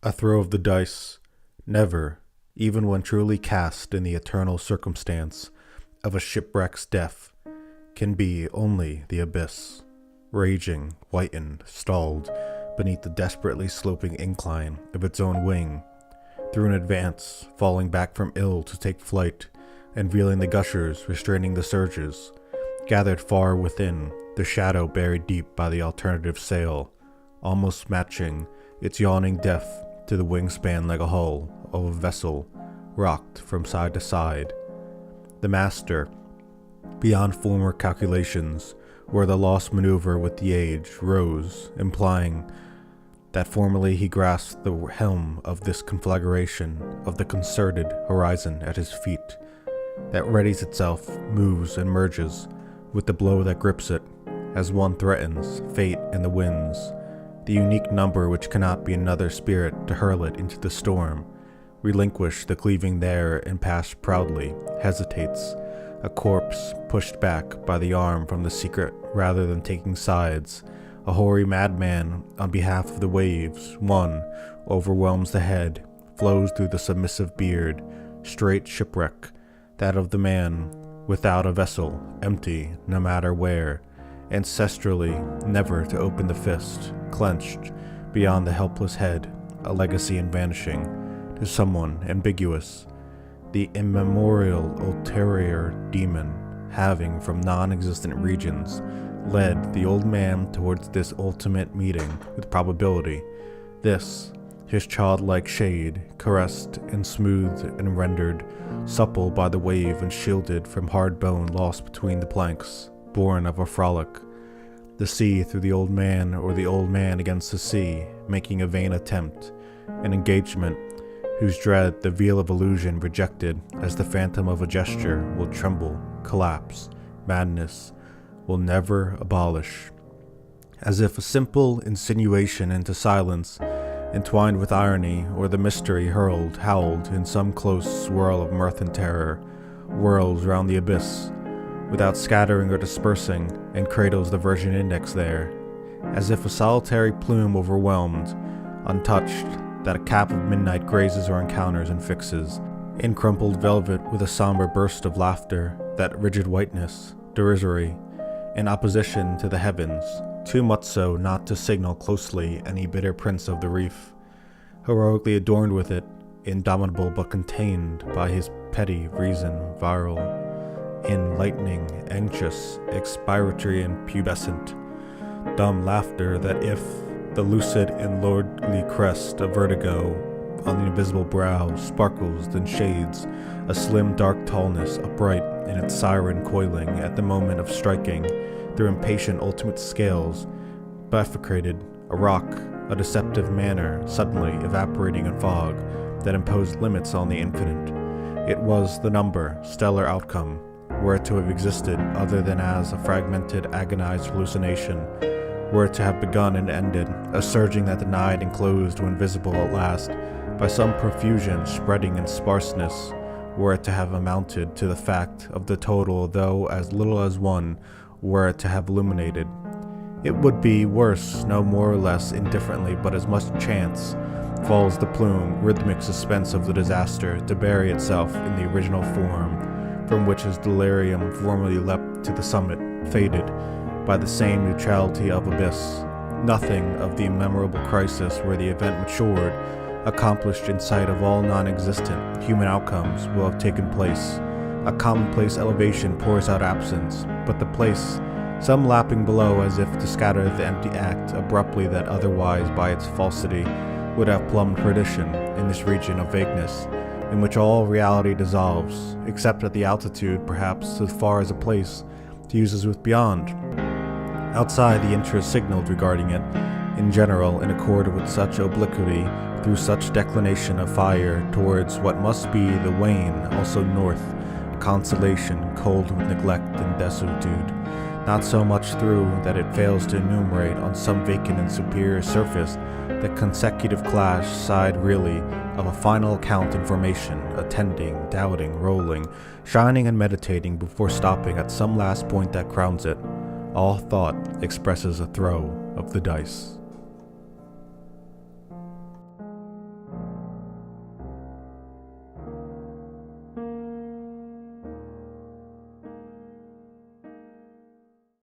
A throw of the dice, never, even when truly cast in the eternal circumstance of a shipwreck's death, can be only the abyss, raging, whitened, stalled beneath the desperately sloping incline of its own wing, through an advance, falling back from ill to take flight, and reeling the gushers, restraining the surges, gathered far within, the shadow buried deep by the alternative sail, almost matching its yawning depth to the wingspan like a hull of a vessel rocked from side to side. The master, beyond former calculations, where the lost maneuver with the age rose, implying that formerly he grasped the helm of this conflagration of the concerted horizon at his feet, that readies itself, moves, and merges with the blow that grips it, as one threatens fate and the winds, the unique number which cannot be another spirit to hurl it into the storm, relinquish the cleaving there and pass proudly, hesitates, a corpse pushed back by the arm from the secret rather than taking sides, a hoary madman on behalf of the waves, one overwhelms the head, flows through the submissive beard, straight shipwreck, that of the man without a vessel, empty no matter where, ancestrally never to open the fist, clenched beyond the helpless head, a legacy in vanishing, to someone ambiguous, the immemorial ulterior demon, having from non-existent regions led the old man towards this ultimate meeting with probability, this, his childlike shade, caressed and smoothed and rendered supple by the wave and shielded from hard bone lost between the planks, born of a frolic, the sea through the old man or the old man against the sea, making a vain attempt, an engagement whose dread the veil of illusion rejected as the phantom of a gesture will tremble, collapse, madness will never abolish, as if a simple insinuation into silence, entwined with irony or the mystery howled in some close swirl of mirth and terror, whirls round the abyss, without scattering or dispersing, and cradles the virgin index there, as if a solitary plume overwhelmed, untouched, that a cap of midnight grazes or encounters and fixes, in crumpled velvet with a somber burst of laughter, that rigid whiteness, derisory, in opposition to the heavens, too much so not to signal closely any bitter prince of the reef, heroically adorned with it, indomitable but contained by his petty reason virile, enlightening, anxious, expiratory and pubescent, dumb laughter that if the lucid and lordly crest of vertigo on the invisible brow sparkles then shades a slim dark tallness upright in its siren coiling at the moment of striking through impatient ultimate scales, bifurcated, a rock, a deceptive manner suddenly evaporating in fog that imposed limits on the infinite. It was the number, stellar outcome, were it to have existed other than as a fragmented, agonized hallucination, were it to have begun and ended, a surging that denied and closed when visible at last, by some profusion spreading in sparseness, were it to have amounted to the fact of the total, though as little as one, were it to have illuminated. It would be worse, no more or less indifferently, but as much chance falls the plume, rhythmic suspense of the disaster, to bury itself in the original form, from which his delirium formerly leapt to the summit, faded by the same neutrality of abyss. Nothing of the immemorable crisis where the event matured, accomplished in sight of all non-existent human outcomes, will have taken place. A commonplace elevation pours out absence, but the place, some lapping below as if to scatter the empty act abruptly that otherwise by its falsity would have plumbed perdition in this region of vagueness, in which all reality dissolves, except at the altitude perhaps so far as a place to use as with beyond. Outside, the interest signaled regarding it, in general, in accord with such obliquity, through such declination of fire towards what must be the wane, also north, consolation cold with neglect and desuetude, not so much through that it fails to enumerate on some vacant and superior surface the consecutive clash side really of a final account in formation, attending, doubting, rolling, shining and meditating before stopping at some last point that crowns it. All thought expresses a throw of the dice.